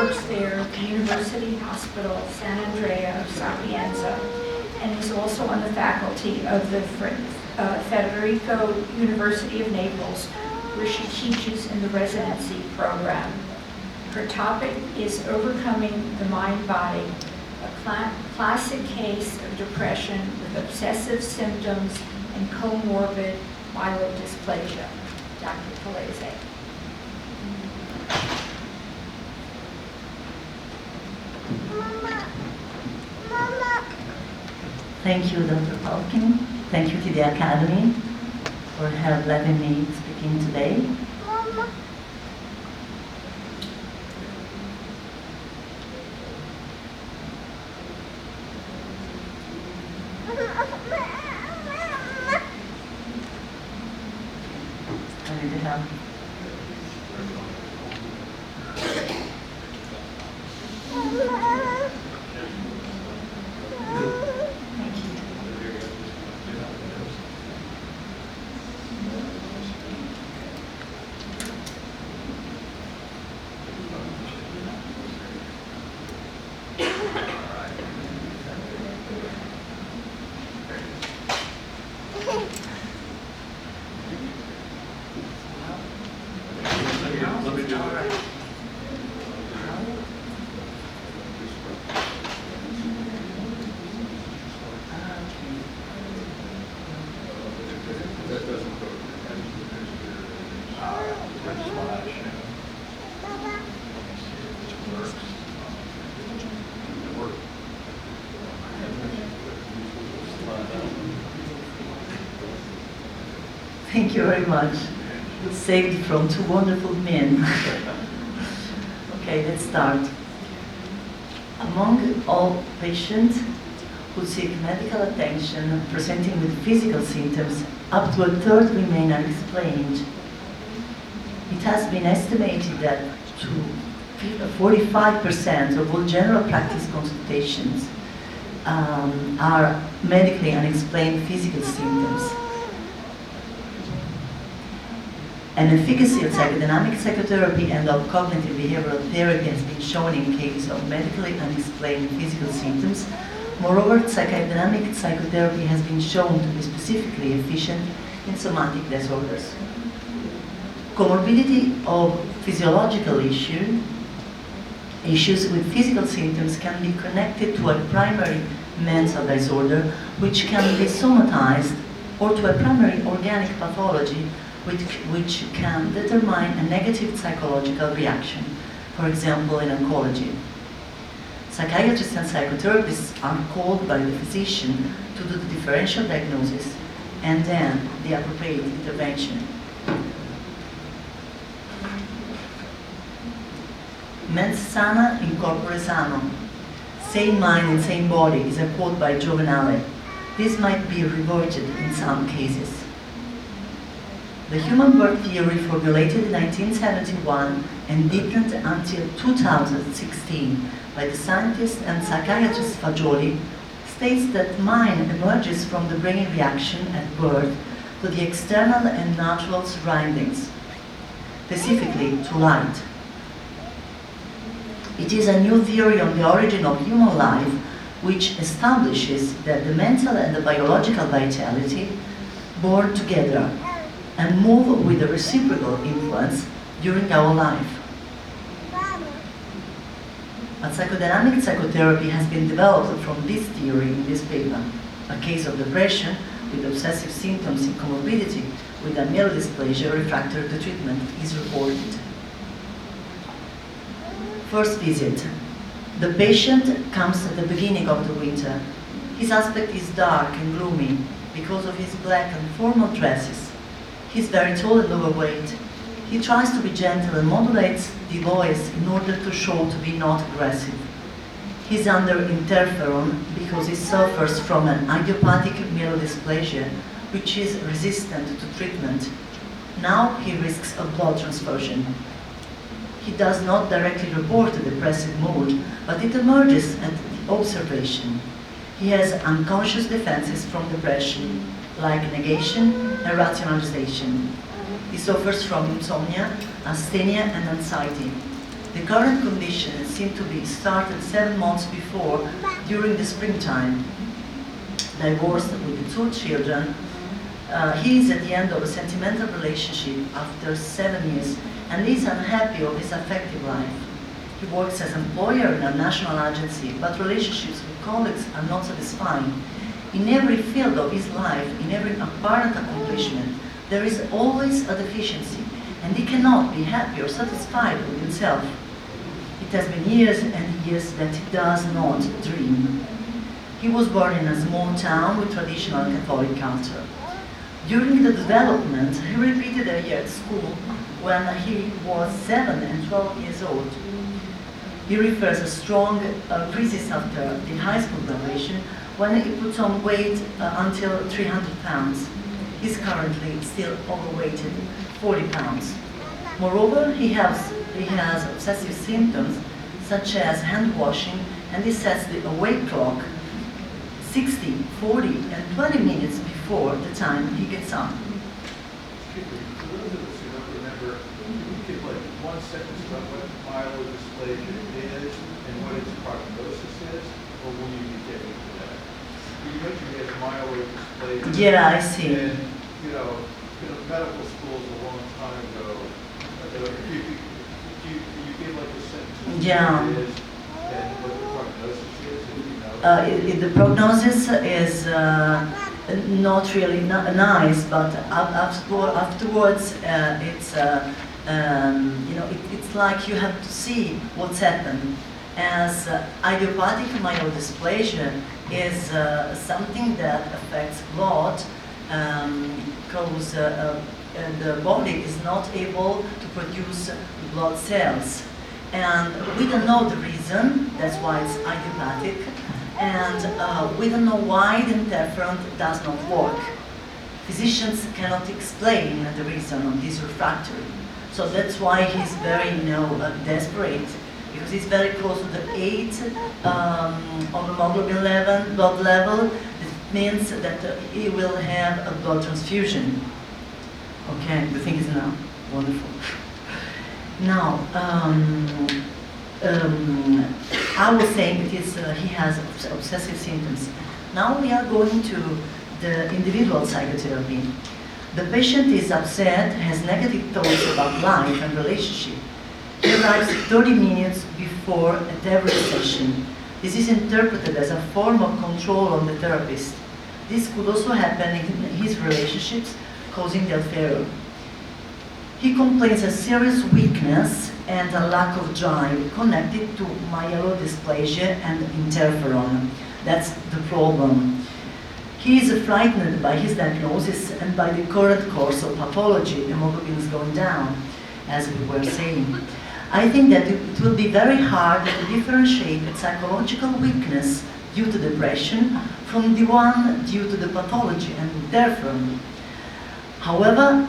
works there at the University Hospital San Andrea Sapienza, and is also on the faculty of the Federico University of Naples, where she teaches in the residency program. Her topic is Overcoming the Mind-Body, a classic case of depression with obsessive symptoms and comorbid myelodysplasya. Dr. Polese. Thank you, Dr. Falkin. Thank you to the Academy for letting me speak in today. I need help. Thank you very much. Saved from two wonderful men. Okay, let's start. Among all patients who seek medical attention presenting with physical symptoms, up to a third remain unexplained. It has been estimated that 45% of all general practice consultations are medically unexplained physical symptoms. An efficacy of psychodynamic psychotherapy and of cognitive behavioral therapy has been shown in cases of medically unexplained physical symptoms. Moreover, psychodynamic psychotherapy has been shown to be specifically efficient in somatic disorders. Comorbidity of physiological issues with physical symptoms can be connected to a primary mental disorder, which can be somatized, or to a primary organic pathology, which can determine a negative psychological reaction, for example, in oncology. Psychiatrists and psychotherapists are called by the physician to do the differential diagnosis and then the appropriate intervention. Mens sana in corpore sano. Sane mind in sane body is a quote by Juvenale. This might be reverted in some cases. The human birth theory, formulated in 1971 and deepened until 2016 by the scientist and psychiatrist Fagioli, states that mind emerges from the brain reaction at birth to the external and natural surroundings, specifically to light. It is a new theory on the origin of human life, which establishes that the mental and the biological vitality born together and move with a reciprocal influence during our life. A psychodynamic psychotherapy has been developed from this theory in this paper. A case of depression with obsessive symptoms and comorbidity with a myelodysplasya refractory to treatment is reported. First visit. The patient comes at the beginning of the winter. His aspect is dark and gloomy because of his black and formal dresses. He's very tall and overweight. He tries to be gentle and modulates the voice in order to show to be not aggressive. He's under interferon because he suffers from an idiopathic myelodysplasya, which is resistant to treatment. Now he risks a blood transfusion. He does not directly report a depressive mood, but it emerges at the observation. He has unconscious defenses from depression, like negation and rationalization. He suffers from insomnia, asthenia, and anxiety. The current condition seemed to be started 7 months before, during the springtime. Divorced with 2 children, he is at the end of a sentimental relationship after 7 years and is unhappy of his affective life. He works as employer in a national agency, but relationships with colleagues are not satisfying. In every field of his life, in every apparent accomplishment, there is always a deficiency, and he cannot be happy or satisfied with himself. It has been years and years that he does not dream. He was born in a small town with traditional Catholic culture. During the development, he repeated a year at school when he was 7 and 12 years old. He refers a strong crisis after the high school graduation when he put on weight until 300 pounds. He's currently still overweighted, 40 pounds. Moreover, he has obsessive symptoms such as hand washing, and he sets the awake clock 60, 40, and 20 minutes before the time he gets up. For those of us who don't remember, can you give like 1 sentence about what myelodysplasya is and what its prognosis is, or will you be getting into that? You mentioned you had myelodysplasya. Yeah, I see. And, medical schools a long time ago, you give like a sentence Yeah. what it is and what the prognosis is, if you know. The prognosis is not really nice, but afterwards it's like you have to see what's happened. As idiopathic myelodysplasya is something that affects blood, because the body is not able to produce blood cells. And we don't know the reason, that's why it's idiopathic, and we don't know why the interferon does not work. Physicians cannot explain the reason of this refractory. So that's why he's very desperate, because he's very close to the 8 hemoglobin level, blood level. It means that he will have a blood transfusion. Okay, the thing is now wonderful. Now, I was saying that he has obsessive symptoms. Now we are going to the individual psychotherapy. The patient is upset, has negative thoughts about life and relationship. He arrives 30 minutes before at every session. This is interpreted as a form of control on the therapist. This could also happen in his relationships, causing their failure. He complains of serious weakness and a lack of drive connected to myelodysplasya and interferon. That's the problem. He is frightened by his diagnosis and by the current course of pathology. Hemoglobin is going down, as we were saying. I think that it will be very hard to differentiate psychological weakness due to depression from the one due to the pathology and interferon. However,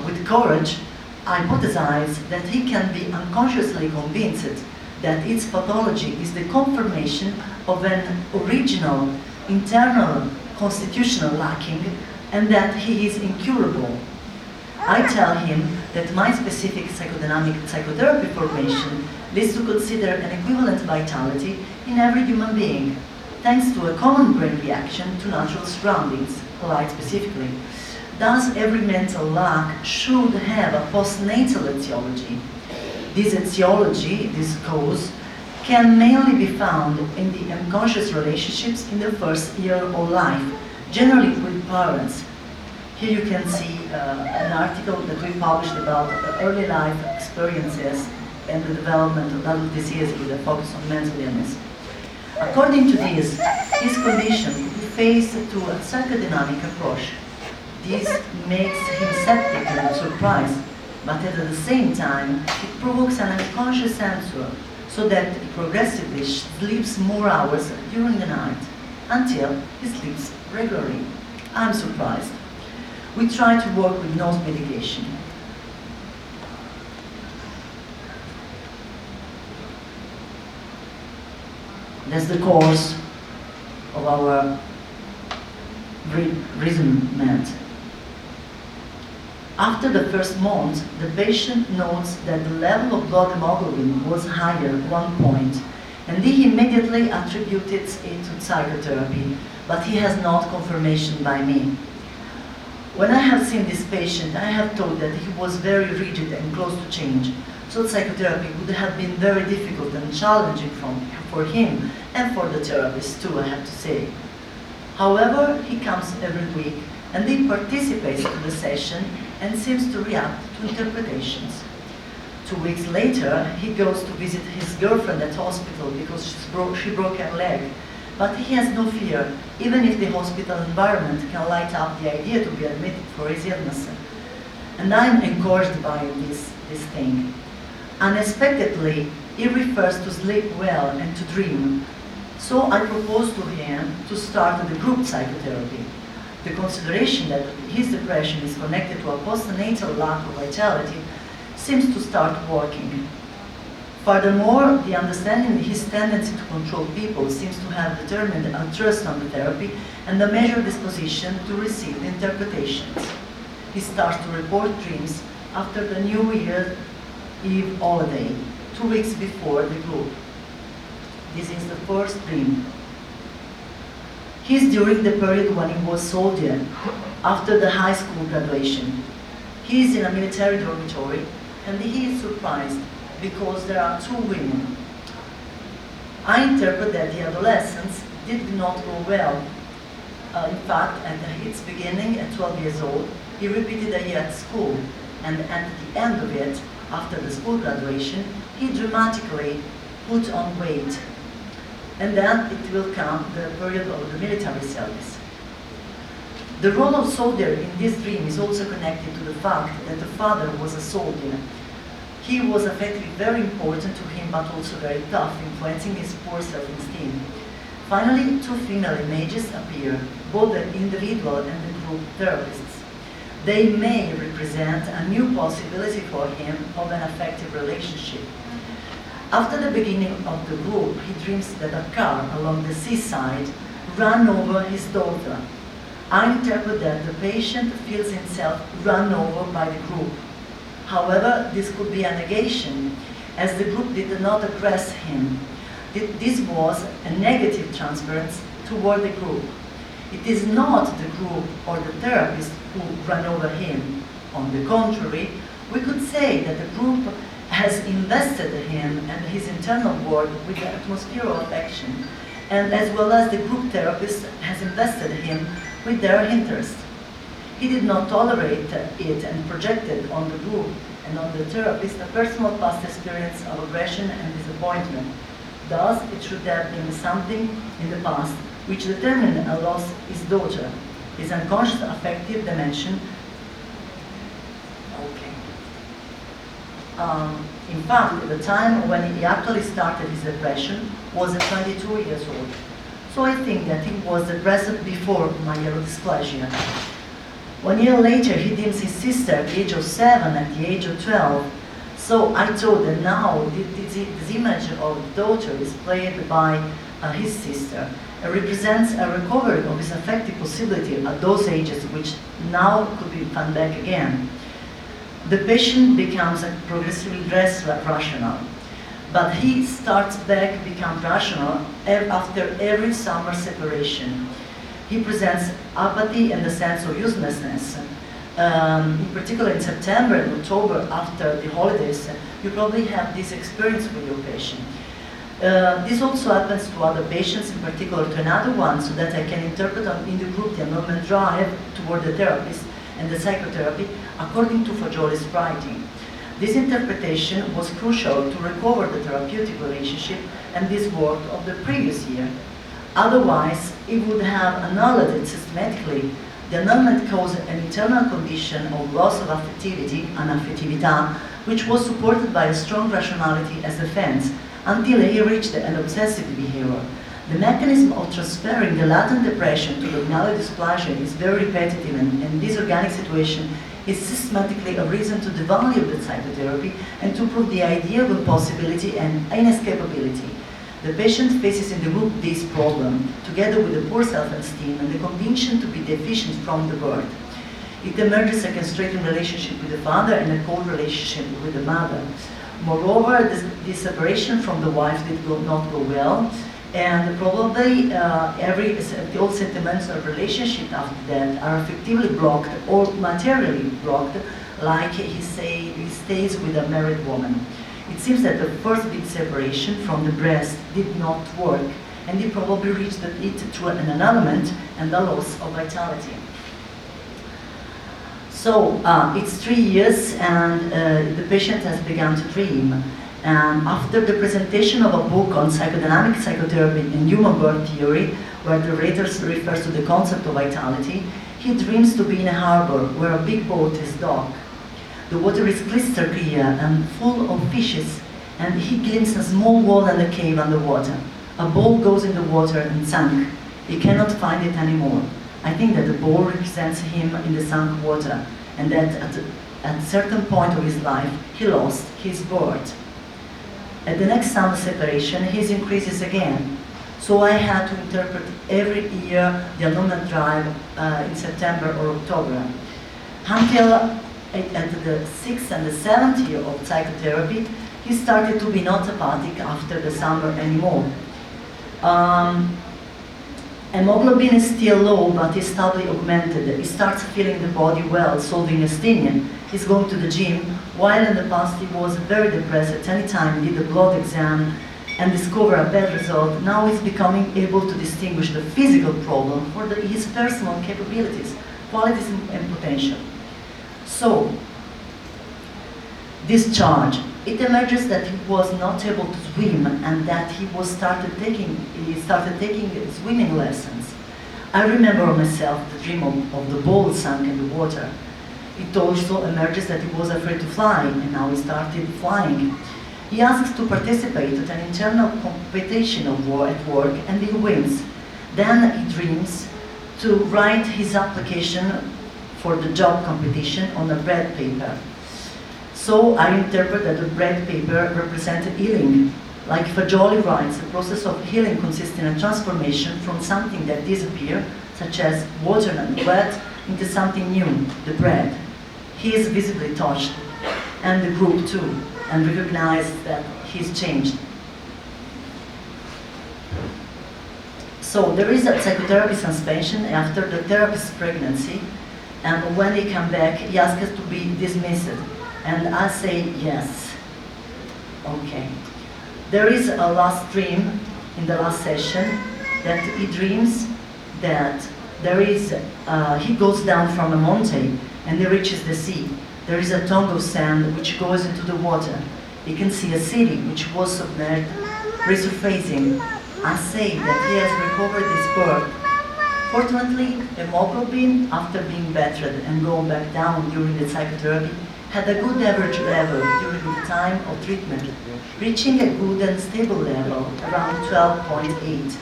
with courage, I hypothesize that he can be unconsciously convinced that its pathology is the confirmation of an original internal constitutional lacking and that he is incurable. I tell him that my specific psychodynamic psychotherapy formation leads to consider an equivalent vitality in every human being, thanks to a common brain reaction to natural surroundings, light specifically. Thus, every mental lack should have a postnatal etiology. This etiology, this cause, can mainly be found in the unconscious relationships in the first year of life, generally with parents. Here you can see an article that we published about early life experiences and the development of adult disease with a focus on mental illness. According to this, his condition is faced to a psychodynamic approach. This makes him septic and surprised, but at the same time, it provokes an unconscious answer, so that he progressively sleeps more hours during the night, until he sleeps regularly. I'm surprised. We try to work with no medication. That's the cause of our reasonment. After the first month, the patient notes that the level of blood hemoglobin was higher at one point, and he immediately attributed it to psychotherapy, but he has not confirmation by me. When I have seen this patient, I have thought that he was very rigid and close to change, so psychotherapy would have been very difficult and challenging for him and for the therapist too, I have to say. However, he comes every week and he participates in the session and seems to react to interpretations. 2 weeks later, he goes to visit his girlfriend at hospital because she broke her leg. But he has no fear, even if the hospital environment can light up the idea to be admitted for his illness. And I'm encouraged by this thing. Unexpectedly, he refers to sleep well and to dream. So I proposed to him to start the group psychotherapy. The consideration that his depression is connected to a postnatal lack of vitality seems to start working. Furthermore, the understanding his tendency to control people seems to have determined a trust on the therapy and a measured disposition to receive the interpretations. He starts to report dreams after the New Year's Eve holiday, 2 weeks before the group. This is the first dream. He's during the period when he was soldier, after the high school graduation. He is in a military dormitory and he is surprised because there are 2 women. I interpret that the adolescence did not go well. In fact, at its beginning, at 12 years old, he repeated a year at school, and at the end of it, after the school graduation, he dramatically put on weight. And then it will come the period of the military service. The role of soldier in this dream is also connected to the fact that the father was a soldier. He was effectively very important to him, but also very tough, influencing his poor self-esteem. Finally, 2 female images appear, both the individual and the group therapists. They may represent a new possibility for him of an effective relationship. After the beginning of the group, he dreams that a car along the seaside ran over his daughter. I interpret that the patient feels himself run over by the group. However, this could be a negation, as the group did not address him. This was a negative transference toward the group. It is not the group or the therapist who ran over him. On the contrary, we could say that the group has invested him and his internal world with the atmosphere of affection, and as well as the group therapist has invested him with their interest. He did not tolerate it and projected on the group and on the therapist a personal past experience of aggression and disappointment. Thus, it should have been something in the past which determined a loss his daughter. His unconscious affective dimension. In fact, the time when he actually started his depression was at 22 years old. So I think that he was depressed before myelodysplasya. 1 year later, he deems his sister at the age of 7, at the age of 12. So I thought that now this image of daughter is played by his sister. It represents a recovery of his affective possibility at those ages, which now could be found back again. The patient becomes progressively less rational, but he starts back to become rational after every summer separation. He presents apathy and a sense of uselessness. In particular, in September and October, after the holidays, you probably have this experience with your patient. This also happens to other patients, in particular to another one, so that I can interpret in the group the annulment drive toward the therapist and the psychotherapy according to Fagioli's writing. This interpretation was crucial to recover the therapeutic relationship and this work of the previous year. Otherwise, it would have annulled it systematically. The annulment caused an internal condition of loss of affectivity, anaffettività, which was supported by a strong rationality as defense, until he reached an obsessive behavior. The mechanism of transferring the latent depression to the myelodysplasya is very repetitive, and this organic situation is systematically a reason to devalue the psychotherapy and to prove the idea of impossibility and inescapability. The patient faces in the group this problem, together with the poor self-esteem and the conviction to be deficient from the birth. It emerges a constraining relationship with the father and a cold relationship with the mother. Moreover, this separation from the wife did not go well, and probably all sentimental relationships after that are effectively blocked or materially blocked, like he stays with a married woman. It seems that the first big separation from the breast did not work, and he probably reached it through an annulment and a loss of vitality. So it's 3 years, and the patient has begun to dream. And after the presentation of a book on psychodynamic psychotherapy and human birth theory, where the writer refers to the concept of vitality, he dreams to be in a harbor where a big boat is docked. The water is crystal clear and full of fishes, and he glimpses a small wall and a cave underwater. A ball goes in the water and sunk. He cannot find it anymore. I think that the ball represents him in the sunk water, and that at a certain point of his life, he lost his birth. At the next sound separation, his increases again. So I had to interpret every year the annulment drive in September or October. Until at the 6th and the 7th year of psychotherapy, he started to be not apathic after the summer anymore. Hemoglobin is still low, but is stably augmented. He starts feeling the body well, solving asthenia. He's going to the gym, while in the past he was very depressed at any time he did a blood exam and discovered a bad result. Now he's becoming able to distinguish the physical problem for his personal capabilities, qualities and potential. So, discharge. It emerges that he was not able to swim and that he started taking swimming lessons. I remember myself the dream of the ball sunk in the water. It also emerges that he was afraid to fly, and now he started flying. He asks to participate at an internal competition at work, and he wins. Then he dreams to write his application for the job competition on a bread paper. So I interpret that the bread paper represented healing. Like Fagioli writes, the process of healing consists in a transformation from something that disappeared, such as water and wet, into something new, the bread. He is visibly touched, and the group too, and recognizes that he's changed. So there is a psychotherapy suspension after the therapist's pregnancy, and when he comes back, he asks us to be dismissed. And I say yes. Okay. There is a last dream in the last session that he dreams that he goes down from a mountain and he reaches the sea. There is a tongue of sand which goes into the water. He can see a city which was submerged, resurfacing. I say that he has recovered his birth. Fortunately, hemoglobin, after being battered and going back down during the psychotherapy, had a good average level during the time of treatment, reaching a good and stable level around 12.8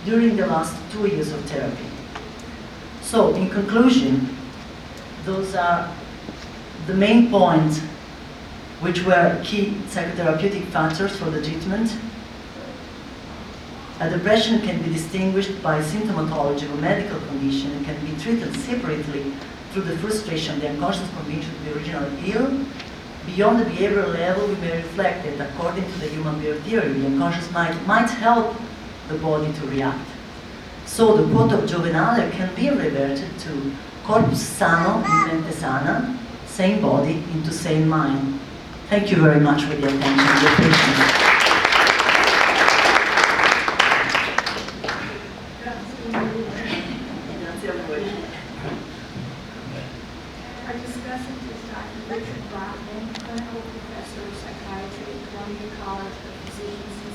during the last 2 years of therapy. So, in conclusion, those are the main points which were key psychotherapeutic factors for the treatment. A depression can be distinguished by symptomatology of a medical condition and can be treated separately through the frustration, the unconscious conviction to be originally ill. Beyond the behavioral level, we may reflect that according to the human behavior theory, the unconscious mind might help the body to react. So the quote of Juvenale can be reverted to corpus sano in mente sana, sane body into sane mind. Thank you very much for the attention and your patience. Our discussant is Dr. Richard Brockman, clinical professor of psychiatry at Columbia College of Physicians and